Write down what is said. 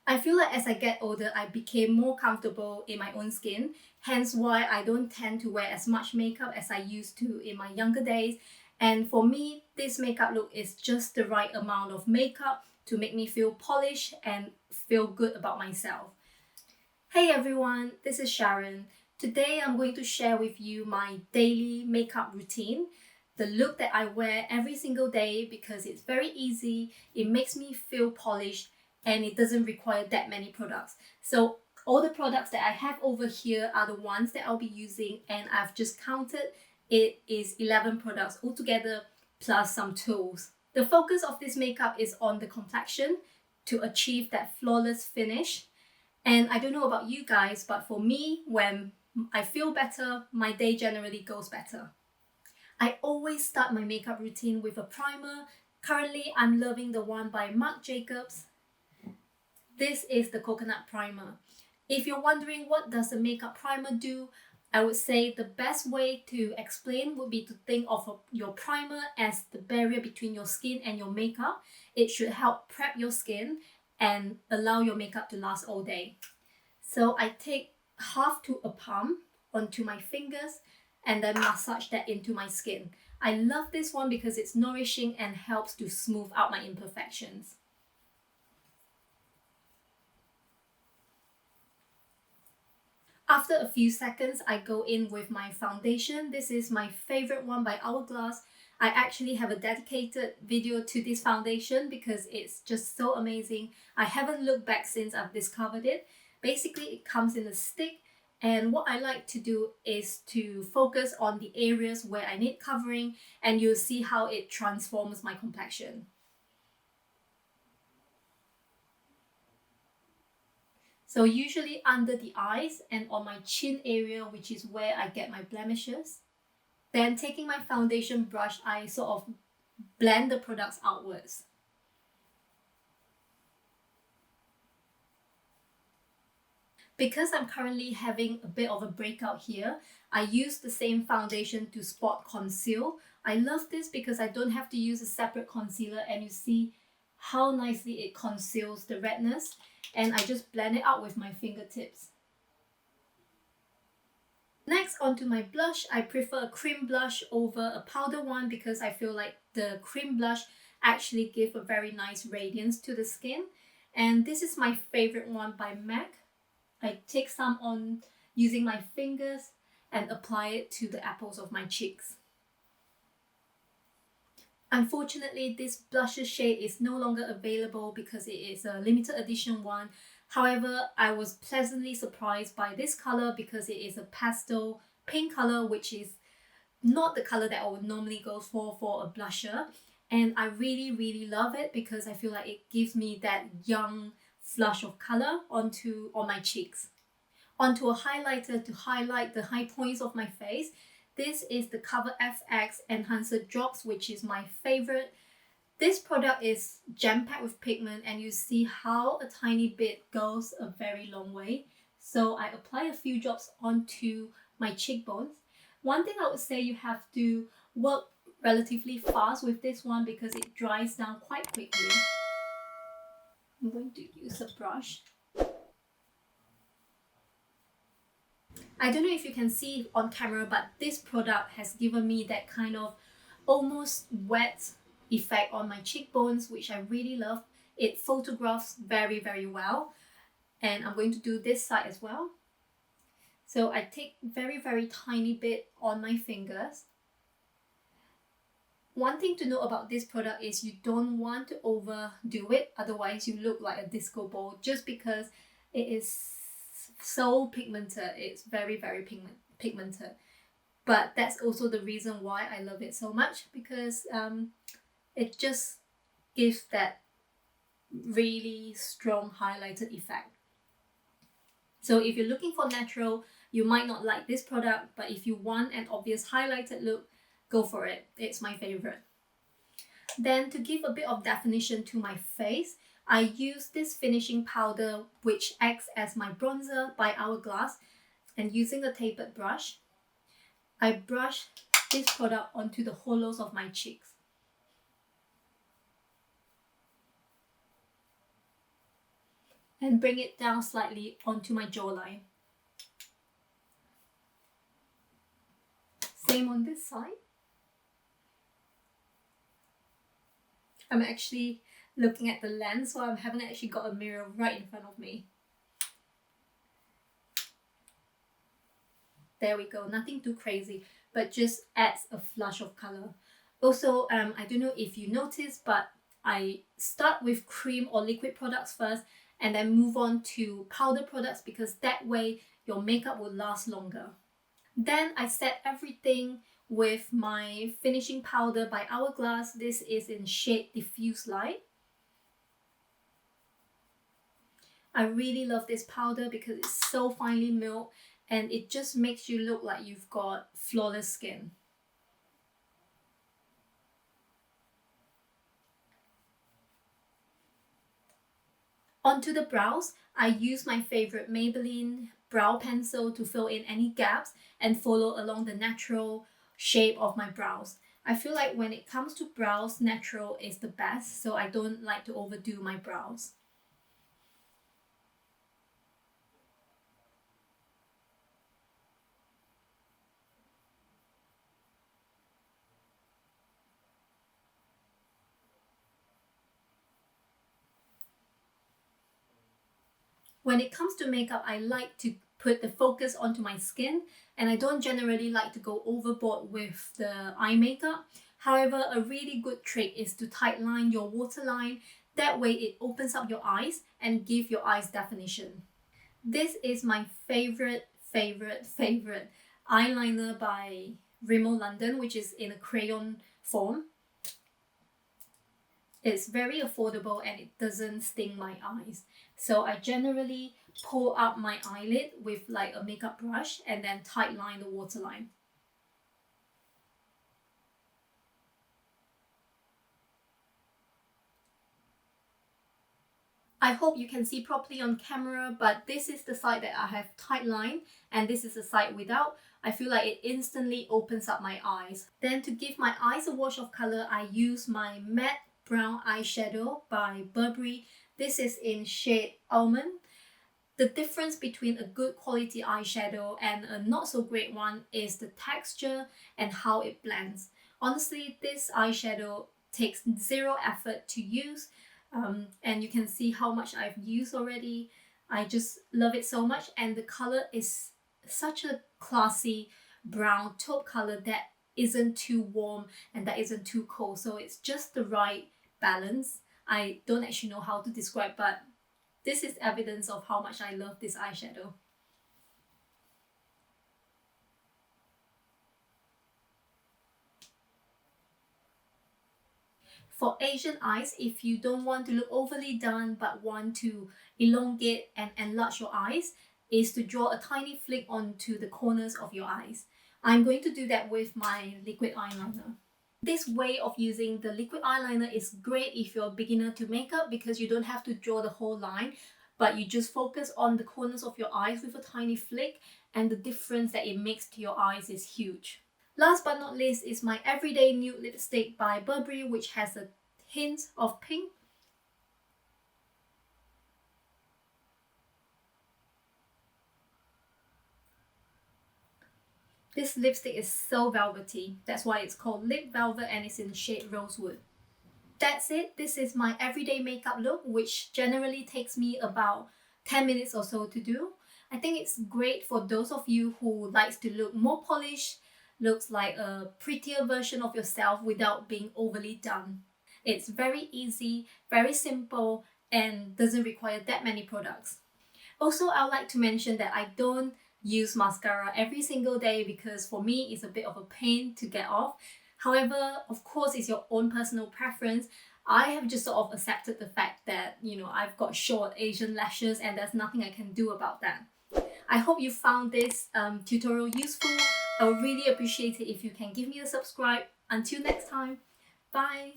I feel like as I get older, I became more comfortable in my own skin, hence why I don't tend to wear as much makeup as I used to in my younger days. And for me, this makeup look is just the right amount of makeup to make me feel polished and feel good about myself. Hey everyone, this is Sharon. Today I'm going to share with you my daily makeup routine, the look that I wear every single day because it's very easy, it makes me feel polished, and it doesn't require that many products. So all the products that I have over here are the ones that I'll be using, and I've just counted. It is 11 products altogether plus some tools. The focus of this makeup is on the complexion to achieve that flawless finish. And I don't know about you guys, but for me, when I feel better, my day generally goes better. I always start my makeup routine with a primer. Currently, I'm loving the one by Marc Jacobs. This is the coconut primer. If you're wondering what does a makeup primer do, I would say the best way to explain would be to think of your primer as the barrier between your skin and your makeup. It should help prep your skin and allow your makeup to last all day. So I take half to a palm onto my fingers and then massage that into my skin. I love this one because it's nourishing and helps to smooth out my imperfections. After a few seconds, I go in with my foundation. This is my favorite one by Hourglass. I actually have a dedicated video to this foundation because it's just so amazing. I haven't looked back since I've discovered it. Basically, it comes in a stick, and what I like to do is to focus on the areas where I need covering, and you'll see how it transforms my complexion. So usually under the eyes and on my chin area, which is where I get my blemishes. Then taking my foundation brush, I sort of blend the products outwards. Because I'm currently having a bit of a breakout here, I use the same foundation to spot conceal. I love this because I don't have to use a separate concealer, and you see how nicely it conceals the redness, and I just blend it out with my fingertips. Next, onto my blush. I prefer a cream blush over a powder one because I feel like the cream blush actually gives a very nice radiance to the skin. And this is my favorite one by MAC. I take some on using my fingers and apply it to the apples of my cheeks. Unfortunately, this blusher shade is no longer available because it is a limited edition one. However, I was pleasantly surprised by this color because it is a pastel pink color, which is not the color that I would normally go for a blusher. And I really love it because I feel like it gives me that young flush of color on my cheeks. Onto a highlighter to highlight the high points of my face. This is the Coverfx Enhancer Drops, which is my favorite. This product is jam-packed with pigment, and you see how a tiny bit goes a very long way. So I apply a few drops onto my cheekbones. One thing I would say, you have to work relatively fast with this one because it dries down quite quickly. I'm going to use a brush. I don't know if you can see on camera, but this product has given me that kind of almost wet effect on my cheekbones, which I really love. It photographs very well. And I'm going to do this side as well. So I take very tiny bit on my fingers. One thing to know about this product is you don't want to overdo it, otherwise you look like a disco ball, just because it is so pigmented. It's very pigmented. But that's also the reason why I love it so much, because it just gives that really strong highlighted effect. So if you're looking for natural, you might not like this product, but if you want an obvious highlighted look, go for it. It's my favorite. Then to give a bit of definition to my face, I use this finishing powder which acts as my bronzer by Hourglass, and using a tapered brush, I brush this product onto the hollows of my cheeks. and bring it down slightly onto my jawline. Same on this side. I'm actually looking at the lens, so I haven't actually got a mirror right in front of me. There we go, nothing too crazy, but just adds a flush of color. Also, I don't know if you noticed, but I start with cream or liquid products first and then move on to powder products because that way your makeup will last longer. Then I set everything with my finishing powder by Hourglass. This is in shade Diffused Light. I really love this powder because it's so finely milled and it just makes you look like you've got flawless skin. Onto the brows, I use my favorite Maybelline brow pencil to fill in any gaps and follow along the natural shape of my brows. I feel like when it comes to brows, natural is the best, so I don't like to overdo my brows. When it comes to makeup, I like to put the focus onto my skin and I don't generally like to go overboard with the eye makeup. However, a really good trick is to tightline your waterline. That way it opens up your eyes and give your eyes definition. This is my favorite eyeliner by Rimmel London, which is in a crayon form. It's very affordable and it doesn't sting my eyes. So I generally pull up my eyelid with like a makeup brush and then tightline the waterline. I hope you can see properly on camera, but this is the side that I have tightline and this is the side without. I feel like it instantly opens up my eyes. Then to give my eyes a wash of color, I use my matte brown eyeshadow by Burberry. This is in shade Almond. The difference between a good quality eyeshadow and a not so great one is the texture and how it blends. Honestly, this eyeshadow takes zero effort to use, and you can see how much I've used already. I just love it so much, and the color is such a classy brown taupe color that isn't too warm and that isn't too cold, so it's just the right balance. I don't actually know how to describe, but this is evidence of how much I love this eyeshadow. For Asian eyes, if you don't want to look overly done but want to elongate and enlarge your eyes, is to draw a tiny flick onto the corners of your eyes. I'm going to do that with my liquid eyeliner. This way of using the liquid eyeliner is great if you're a beginner to makeup because you don't have to draw the whole line, but you just focus on the corners of your eyes with a tiny flick, and the difference that it makes to your eyes is huge. Last but not least is my Everyday Nude lipstick by Burberry, which has a hint of pink. This lipstick is so velvety, that's why it's called Lip Velvet and it's in shade Rosewood. That's it, this is my everyday makeup look, which generally takes me about 10 minutes or so to do. I think it's great for those of you who likes to look more polished, looks like a prettier version of yourself without being overly done. It's very easy, very simple, and doesn't require that many products. Also, I would like to mention that I don't use mascara every single day because for me it's a bit of a pain to get off. However, of course, it's your own personal preference. I have just sort of accepted the fact that, you know, I've got short Asian lashes and there's nothing I can do about that. I hope you found this tutorial useful. I would really appreciate it if you can give me a subscribe. Until next time, bye!